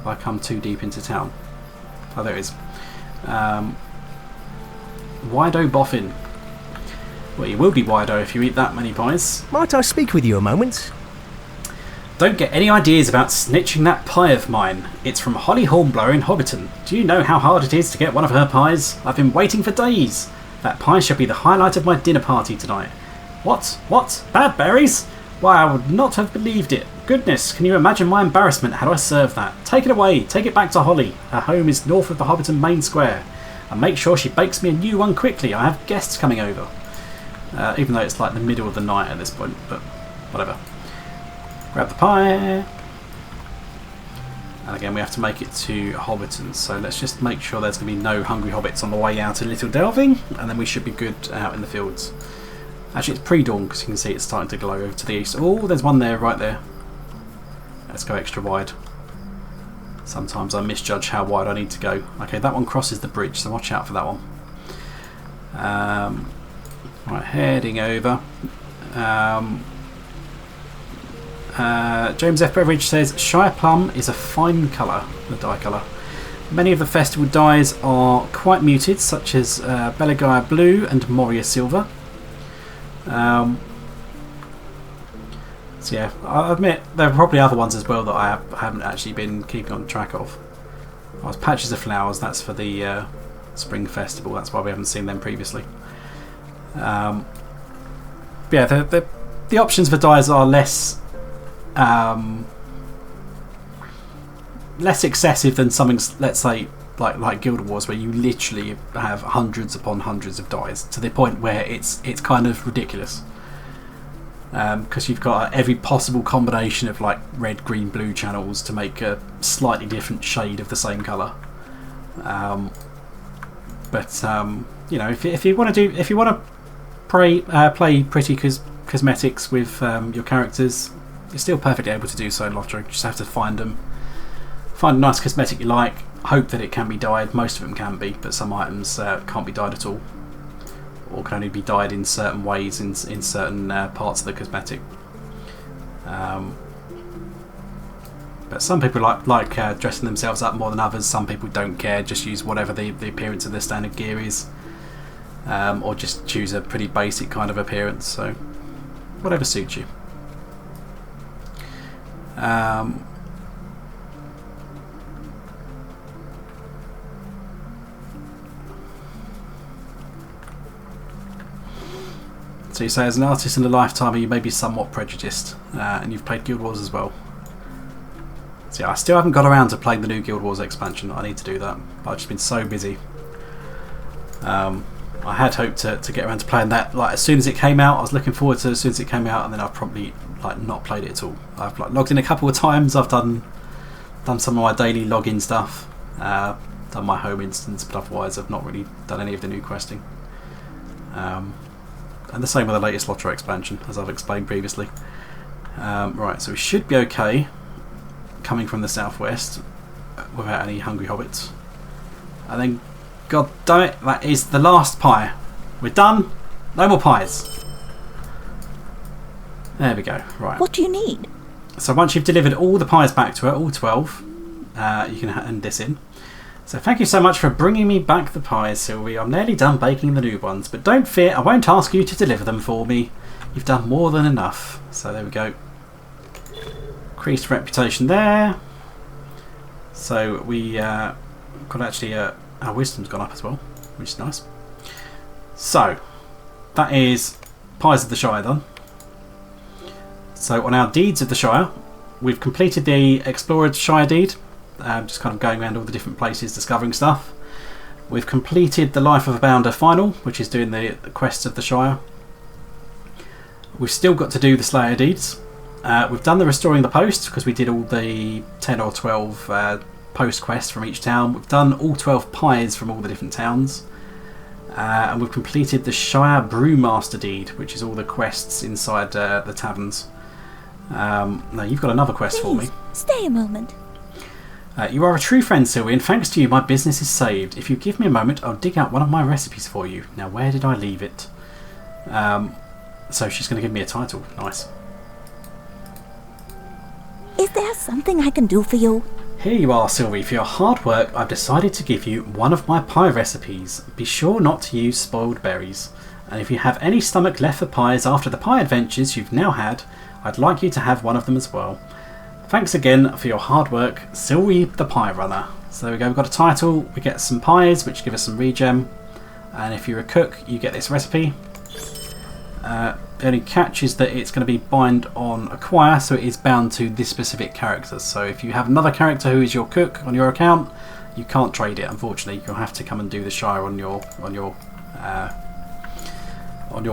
Have I come too deep into town? Oh, there it is. Wido Boffin. Well, you will be Wido if you eat that many pies. Might I speak with you a moment? Don't get any ideas about snitching that pie of mine. It's from Holly Hornblower in Hobbiton. Do you know how hard it is to get one of her pies? I've been waiting for days. That pie shall be the highlight of my dinner party tonight. What? What? Bad berries? Why, I would not have believed it. Goodness, can you imagine my embarrassment had I served that? Take it away. Take it back to Holly. Her home is north of the Hobbiton main square. And make sure she bakes me a new one quickly. I have guests coming over. Even though it's like the middle of the night at this point, but whatever. Grab the pie. And again, we have to make it to Hobbiton. So let's just make sure there's going to be no hungry hobbits on the way out of Little Delving. And then we should be good out in the fields. Actually, it's pre-dawn because you can see it's starting to glow over to the east. Oh, there's one there, right there. Let's go extra wide. Sometimes I misjudge how wide I need to go. Okay, that one crosses the bridge, so watch out for that one. Right, heading over. James F. Beveridge says, Shire Plum is a fine colour, the dye colour. Many of the festival dyes are quite muted, such as Belagaya Blue and Moria Silver. So yeah, I admit there are probably other ones as well that I haven't actually been keeping on track of. Oh, it's Patches of Flowers, that's for the Spring Festival, that's why we haven't seen them previously. But yeah, the options for dyes are less excessive than something, let's say, like Guild Wars, where you literally have hundreds upon hundreds of dyes to the point where it's kind of ridiculous. Because you've got every possible combination of like red, green, blue channels to make a slightly different shade of the same colour. But you know, if you want to play pretty cosmetics with your characters, you're still perfectly able to do so in LOTRO. You just have to find a nice cosmetic you like. Hope that it can be dyed. Most of them can be, but some items can't be dyed at all, or can only be dyed in certain ways in certain parts of the cosmetic. But some people like dressing themselves up more than others. Some people don't care, just use whatever the appearance of their standard gear is, or just choose a pretty basic kind of appearance. So whatever suits you. So you say, as an artist and a lifetimer, you may be somewhat prejudiced, and you've played Guild Wars as well. So yeah, I still haven't got around to playing the new Guild Wars expansion. I need to do that, but I've just been so busy. I had hoped to get around to playing that like as soon as it came out. I was looking forward to it as soon as it came out, and then I've probably like not played it at all. I've like logged in a couple of times. I've done some of my daily login stuff, done my home instance, but otherwise I've not really done any of the new questing. And the same with the latest LOTRO expansion, as I've explained previously. Right, so we should be okay coming from the southwest without any hungry hobbits. And then, god damn it, that is the last pie. We're done. No more pies. There we go. Right. What do you need? So once you've delivered all the pies back to her, all 12, you can hand this in. So thank you so much for bringing me back the pies, Sylvie. I'm nearly done baking the new ones, but don't fear, I won't ask you to deliver them for me. You've done more than enough. So there we go. Increased reputation there. So we got actually our wisdom's gone up as well, which is nice. So that is Pies of the Shire done. So on our deeds of the Shire, we've completed the Explored Shire deed. Just kind of going around all the different places discovering stuff. We've completed the Life of a Bounder final, which is doing the quests of the Shire. We've still got to do the Slayer deeds. We've done the Restoring the Post because we did all the 10 or 12 post quests from each town. We've done all 12 pies from all the different towns. And we've completed the Shire Brewmaster deed, which is all the quests inside the taverns. Now you've got another quest for me. Stay a moment. You are a true friend, Sylvie, and thanks to you my business is saved. If you give me a moment, I'll dig out one of my recipes for you. Now where did I leave it? So she's going to give me a title. Nice. Is there something I can do for you? Here you are, Sylvie. For your hard work, I've decided to give you one of my pie recipes. Be sure not to use spoiled berries. And if you have any stomach left for pies after the pie adventures you've now had, I'd like you to have one of them as well. Thanks again for your hard work, Sylvie the Pie Runner. So there we go, we've got a title, we get some pies which give us some regen, and if you're a cook you get this recipe. The only catch is that it's going to be bind on acquire, so it is bound to this specific character. So if you have another character who is your cook on your account, you can't trade it, unfortunately. You'll have to come and do the Shire on your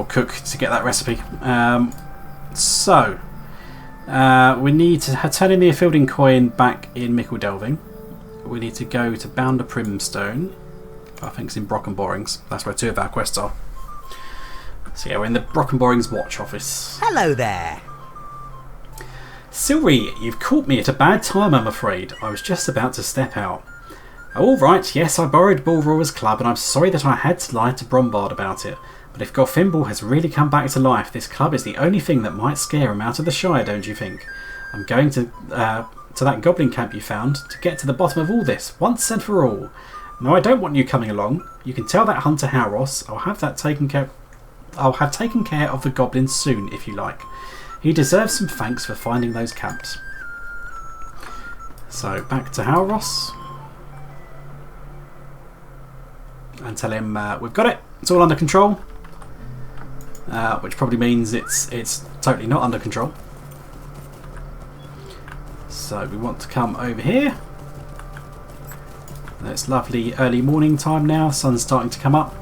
cook to get that recipe. We need to turn in the Affielding coin back in Mickle Delving. We need to go to Bounder Primstone. I think it's in Brock and Borings. That's where 2 of our quests are. So yeah, we're in the Brock and Borings watch office. Hello there. Sylvie, you've caught me at a bad time, I'm afraid. I was just about to step out. Oh, all right, yes, I borrowed Brawler's club, and I'm sorry that I had to lie to Brombard about it. But if Gothimbel has really come back to life, this club is the only thing that might scare him out of the Shire, don't you think? I'm going to that goblin camp you found to get to the bottom of all this, once and for all. No, I don't want you coming along. You can tell that hunter Howross I'll have taken care of the goblins soon, if you like. He deserves some thanks for finding those camps. So, back to Howross. And tell him we've got it. It's all under control. Which probably means it's totally not under control. So we want to come over here. It's lovely early morning time now. Sun's starting to come up.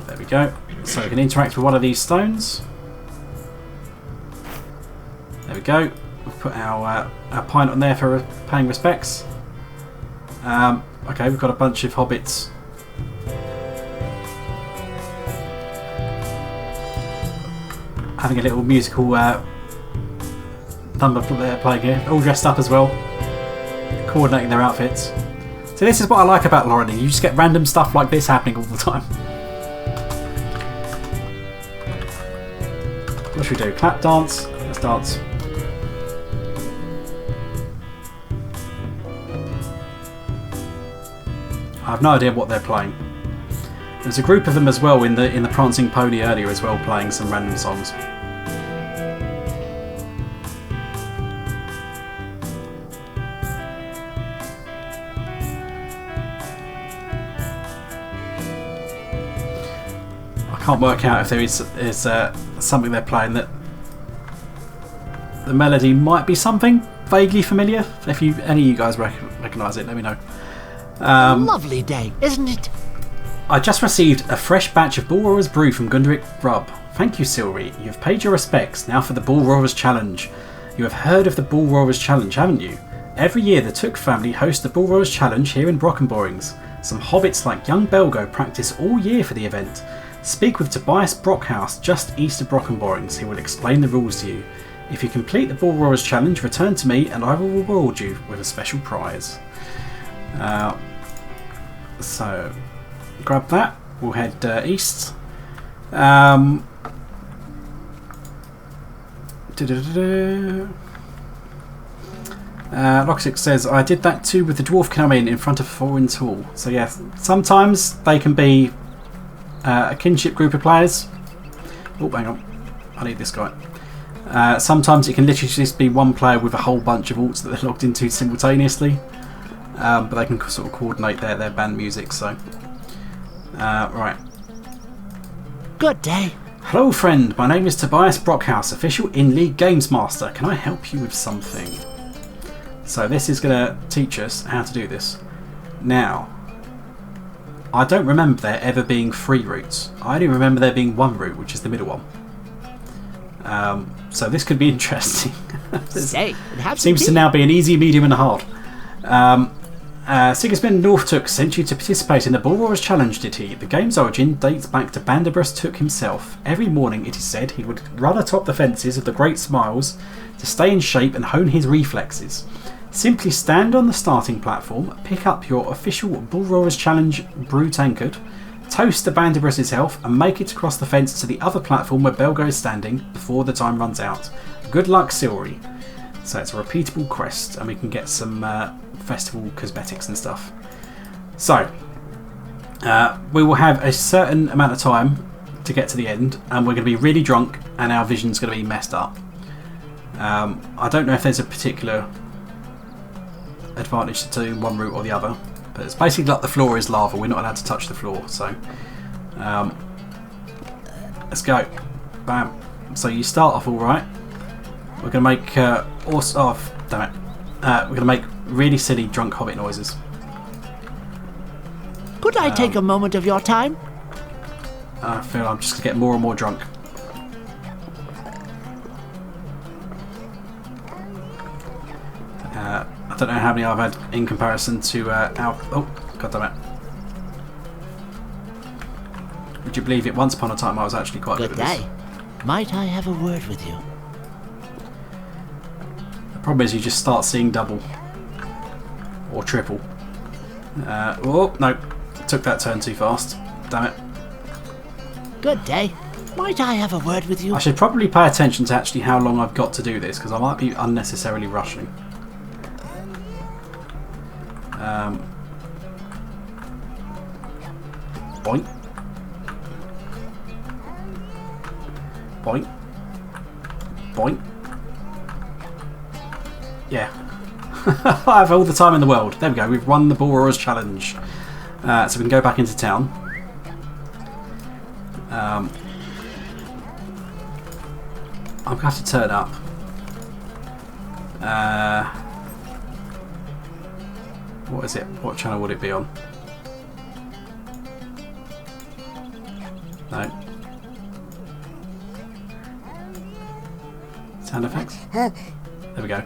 There we go. So we can interact with one of these stones. There we go. We'll put our pint on there for paying respects. Okay, we've got a bunch of hobbits. Having a little musical number playing here, all dressed up as well, coordinating their outfits. So this is what I like about Loreley, you just get random stuff like this happening all the time. What should we do? Clap dance? Let's dance. I have no idea what they're playing. There's a group of them as well in the Prancing Pony earlier as well, playing some random songs. I can't work out if there is something they're playing that the melody might be something vaguely familiar. If any of you guys recognise it, let me know. Lovely day, isn't it? I just received a fresh batch of Bull Roarer's brew from Gunderic Rubb. Thank you, Silry. You've paid your respects. Now for the Bull Roarer's Challenge. You have heard of the Bull Roarer's Challenge, haven't you? Every year the Took family host the Bull Roarer's Challenge here in Brock and Borings. Some hobbits like young Belgo practice all year for the event. Speak with Tobias Brockhouse just east of Brock and Borings. He will explain the rules to you. If you complete the Bull Roarer's Challenge, return to me and I will reward you with a special prize. So, grab that. We'll head east. Loxic says, I did that too with the dwarf coming in front of Foreign Tool. So yeah, sometimes they can be a kinship group of players. Oh, hang on. I need this guy. Sometimes it can literally just be one player with a whole bunch of alts that they're logged into simultaneously. But they can sort of coordinate their band music, so... right. Good day. Hello friend, my name is Tobias Brockhouse, official in-league games master. Can I help you with something? So this is going to teach us how to do this. Now, I don't remember there ever being 3 routes. I only remember there being 1 route, which is the middle one. So this could be interesting. Seems to now be an easy, medium and a hard. Sigismund Northtook sent you to participate in the Bull Roarer's Challenge, did he? The game's origin dates back to Banderbus Took himself. Every morning, it is said, he would run atop the fences of the Great Smiles to stay in shape and hone his reflexes. Simply stand on the starting platform, pick up your official Bull Roarer's Challenge brew tankard, toast to Banderbus's health, and make it across the fence to the other platform where Belgo is standing before the time runs out. Good luck, Silry. So it's a repeatable quest, and we can get some festival cosmetics and stuff. So we will have a certain amount of time to get to the end, and we're going to be really drunk, and our vision's going to be messed up. I don't know if there's a particular advantage to doing one route or the other, but it's basically like the floor is lava. We're not allowed to touch the floor, so let's go. Bam. So you start off all right. We're going to make damn it. We're going to make really silly drunk hobbit noises. Could I take a moment of your time? I feel I'm just going to get more and more drunk. I don't know how many I've had in comparison to our... Oh, god damn it. Would you believe it? Once upon a time I was actually quite good at this. Good day. Might I have a word with you? The problem is you just start seeing double. Or triple. Oh, no. Took that turn too fast. Damn it. Good day. Might I have a word with you? I should probably pay attention to actually how long I've got to do this, because I might be unnecessarily rushing. Boink. Boink. Boink. Yeah. I have all the time in the world. There we go, we've won the Brawler's challenge. So we can go back into town. I'm going to have to turn up. What is it? What channel would it be on? No. Sound effects? There we go.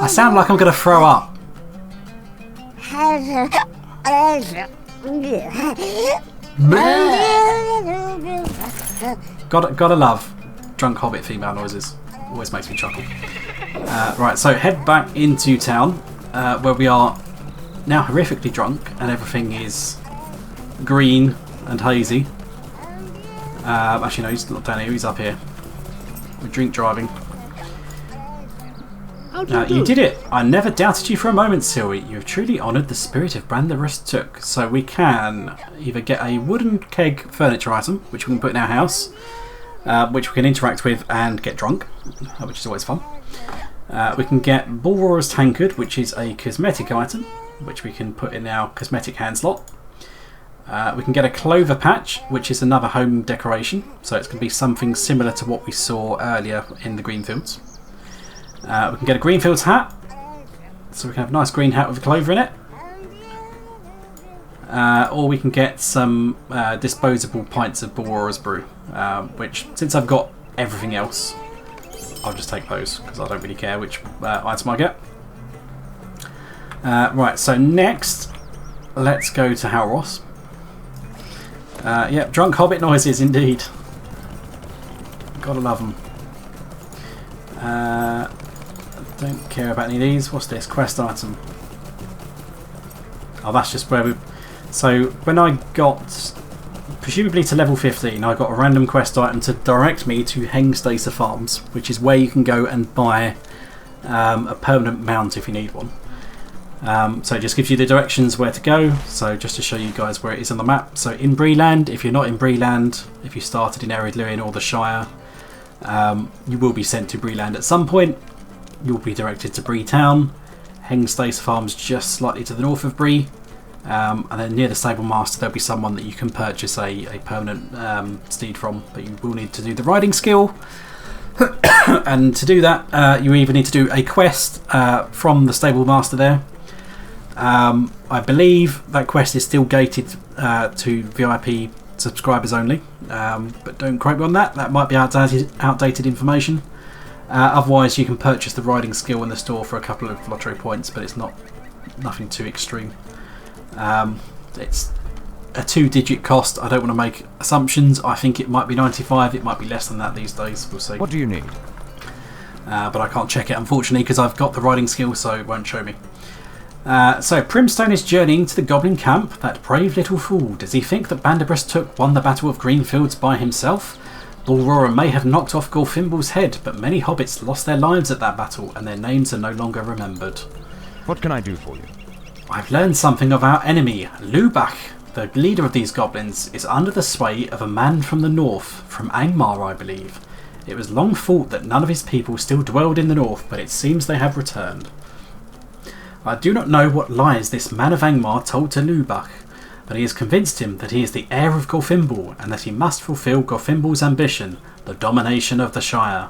I sound like I'm going to throw up. Gotta love drunk hobbit female noises. Always makes me chuckle. Right, so head back into town, where we are now horrifically drunk, and everything is green and hazy. Actually, no, he's not down here. He's up here. We're drink driving. You did it! I never doubted you for a moment, Silwy. You have truly honoured the spirit of Brandarus Took. So we can either get a wooden keg furniture item, which we can put in our house, which we can interact with and get drunk, which is always fun. We can get Balthelion Tankard, which is a cosmetic item, which we can put in our cosmetic hand slot. We can get a clover patch, which is another home decoration, so it's going to be something similar to what we saw earlier in the Greenfields. We can get a Greenfields hat, so we can have a nice green hat with a clover in it. Or we can get some disposable pints of Balthelion brew, which, since I've got everything else, I'll just take those, because I don't really care which item I get. Right, so next, let's go to Halros. Yep, drunk hobbit noises indeed. Gotta love them. Don't care about any of these. What's this? Quest item. Oh, that's just where we... So, when I got, presumably to level 15, I got a random quest item to direct me to Hengstacer Farms, which is where you can go and buy a permanent mount if you need one. So it just gives you the directions where to go. So just to show you guys where it is on the map. So in Breeland, if you're not in Breeland, if you started in Eredluin or the Shire, you will be sent to Breeland at some point. You'll be directed to Bree Town. Hengstacer Farms just slightly to the north of Bree. And then near the Stable Master there'll be someone that you can purchase a permanent steed from, but you will need to do the riding skill. And to do that, you either need to do a quest from the Stable Master there. I believe that quest is still gated to VIP subscribers only, but don't quote me on that. That might be outdated information. Otherwise, you can purchase the riding skill in the store for a couple of LOTRO points, but it's nothing too extreme. It's a 2-digit cost. I don't want to make assumptions. I think it might be 95. It might be less than that these days. We'll see. What do you need? But I can't check it, unfortunately, because I've got the riding skill, so it won't show me. So Primstone is journeying to the Goblin camp. That brave little fool. Does he think that Banderbus Took won the Battle of Greenfields by himself? Brawler may have knocked off Gorfimble's head, but many hobbits lost their lives at that battle and their names are no longer remembered. What can I do for you? I've learned something of our enemy, Lubach. The leader of these goblins is under the sway of a man from the north, from Angmar I believe. It was long thought that none of his people still dwelled in the north, but it seems they have returned. I do not know what lies this man of Angmar told to Lubach, but he has convinced him that he is the heir of Gorfimble and that he must fulfil Gorfimble's ambition, the domination of the Shire.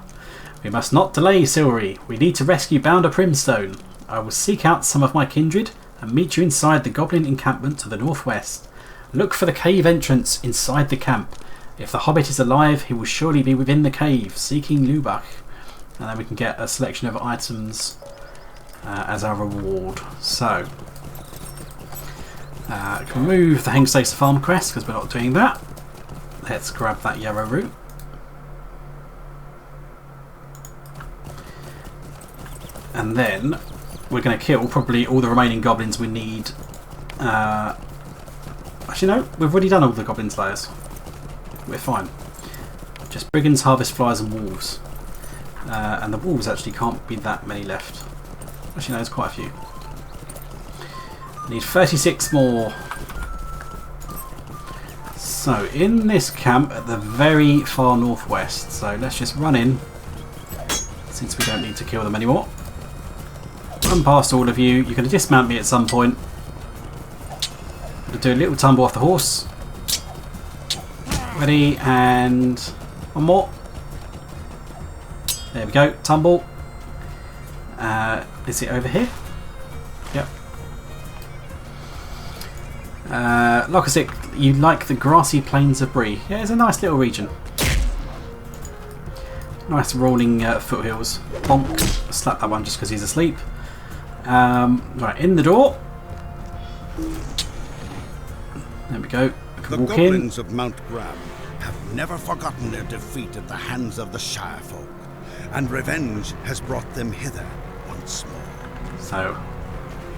We must not delay, Silry. We need to rescue Bounder Primstone. I will seek out some of my kindred and meet you inside the goblin encampment to the northwest. Look for the cave entrance inside the camp. If the hobbit is alive, he will surely be within the cave, seeking Lubach. And then we can get a selection of items as our reward. So, can move the Hengstace Farm quest because we're not doing that. Let's grab that yarrow root. And then we're going to kill probably all the remaining goblins we need. Actually no, we've already done all the goblin slayers. We're fine. Just brigands, harvest flies and wolves. And the wolves actually can't be that many left. Actually no, there's quite a few. Need 36 more. So in this camp at the very far northwest. So let's just run in, since we don't need to kill them anymore. Run past all of you. You're going to dismount me at some point. Do a little tumble off the horse. Ready, and one more. There we go, tumble. Is it over here? Yep. Locasic, you like the grassy plains of Bree. Yeah, it's a nice little region. Nice rolling foothills. Bonk. Slap that one just because he's asleep. Right, in the door. There we go. The goblins of Mount Graham have never forgotten their defeat at the hands of the Shire folk, and revenge has brought them hither once more. So,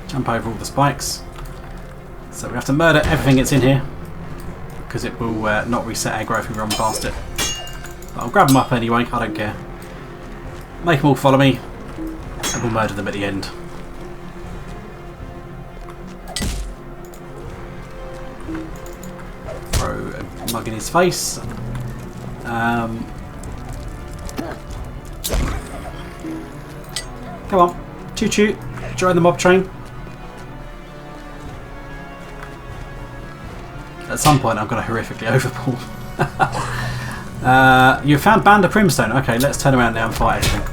jump over all the spikes. So we have to murder everything that's in here, because it will not reset aggro if we run past it. But I'll grab them up anyway, I don't care. Make them all follow me, and we'll murder them at the end. Throw a mug in his face. Come on, choo choo, join the mob train. At some point I'm going to horrifically overpull. You found Bounder Primstone. Okay, let's turn around now and fight everything.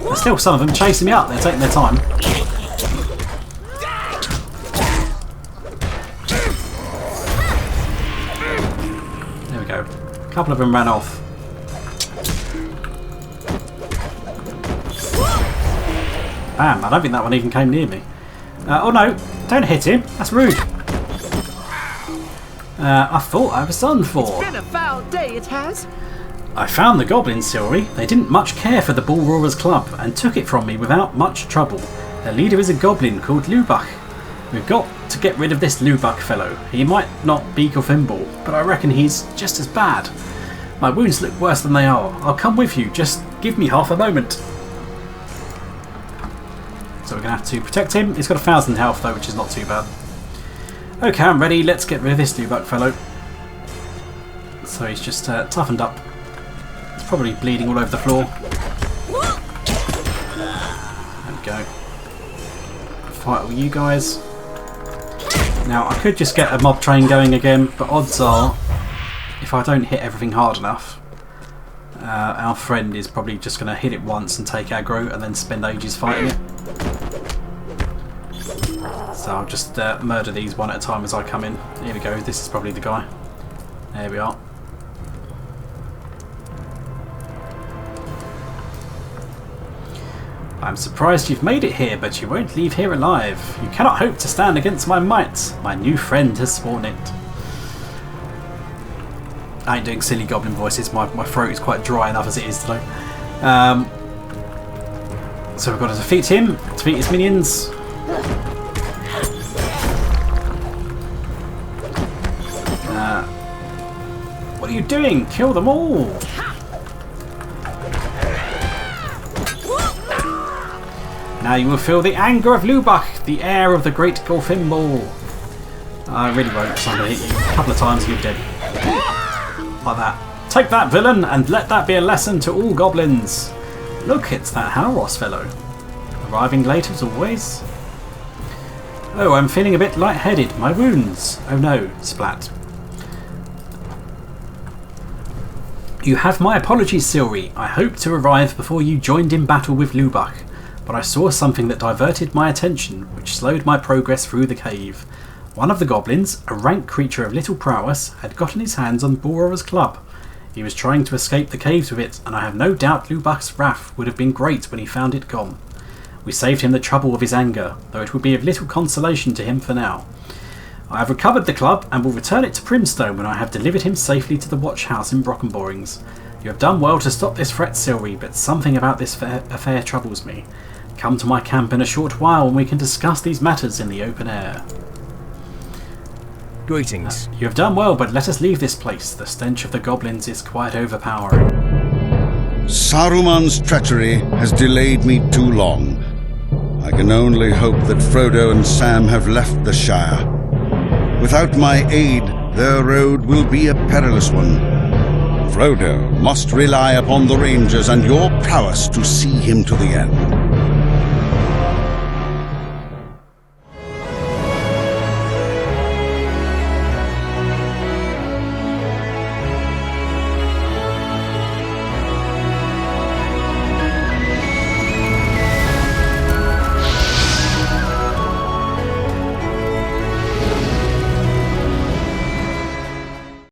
There's still some of them chasing me up. They're taking their time. There we go. A couple of them ran off. Bam, I don't think that one even came near me. Oh no, don't hit him. That's rude. I thought I was done for. It's been a foul day, it has. I found the goblins, Silry. They didn't much care for the Bull Roarers Club and took it from me without much trouble. Their leader is a goblin called Lubach. We've got to get rid of this Lubach fellow. He might not be Gorfimble, but I reckon he's just as bad. My wounds look worse than they are. I'll come with you. Just give me half a moment. So we're going to have to protect him. He's got 1,000 health though, which is not too bad. Okay, I'm ready. Let's get rid of this Lubach fellow. So he's just toughened up. He's probably bleeding all over the floor. There we go. Fight all you guys. Now I could just get a mob train going again, but odds are, if I don't hit everything hard enough, our friend is probably just going to hit it once and take aggro and then spend ages fighting it. So I'll just murder these one at a time as I come in. Here we go, this is probably the guy. There we are. I'm surprised you've made it here, but you won't leave here alive. You cannot hope to stand against my might. My new friend has sworn it. I ain't doing silly goblin voices. My throat is quite dry enough as it is today. So we've got to defeat him, defeat his minions. What are you doing? Kill them all! Now you will feel the anger of Lubach, the heir of the great Gorfimble. I really won't, so I'm going to hit you a couple of times and you're dead. Like that. Take that, villain, and let that be a lesson to all goblins. Look, it's that Halros fellow. Arriving late as always. Oh, I'm feeling a bit lightheaded. My wounds. Oh no, splat. You have my apologies, Silri. I hoped to arrive before you joined in battle with Lubach, but I saw something that diverted my attention, which slowed my progress through the cave. One of the goblins, a rank creature of little prowess, had gotten his hands on Brawler's club. He was trying to escape the caves with it, and I have no doubt Lubach's wrath would have been great when he found it gone. We saved him the trouble of his anger, though it would be of little consolation to him for now. I have recovered the club and will return it to Primstone when I have delivered him safely to the watch house in Brockenborings. You have done well to stop this threat, Silri, but something about this affair troubles me. Come to my camp in a short while and we can discuss these matters in the open air. Greetings. You have done well, but let us leave this place. The stench of the goblins is quite overpowering. Saruman's treachery has delayed me too long. I can only hope that Frodo and Sam have left the Shire. Without my aid, their road will be a perilous one. Frodo must rely upon the Rangers and your prowess to see him to the end.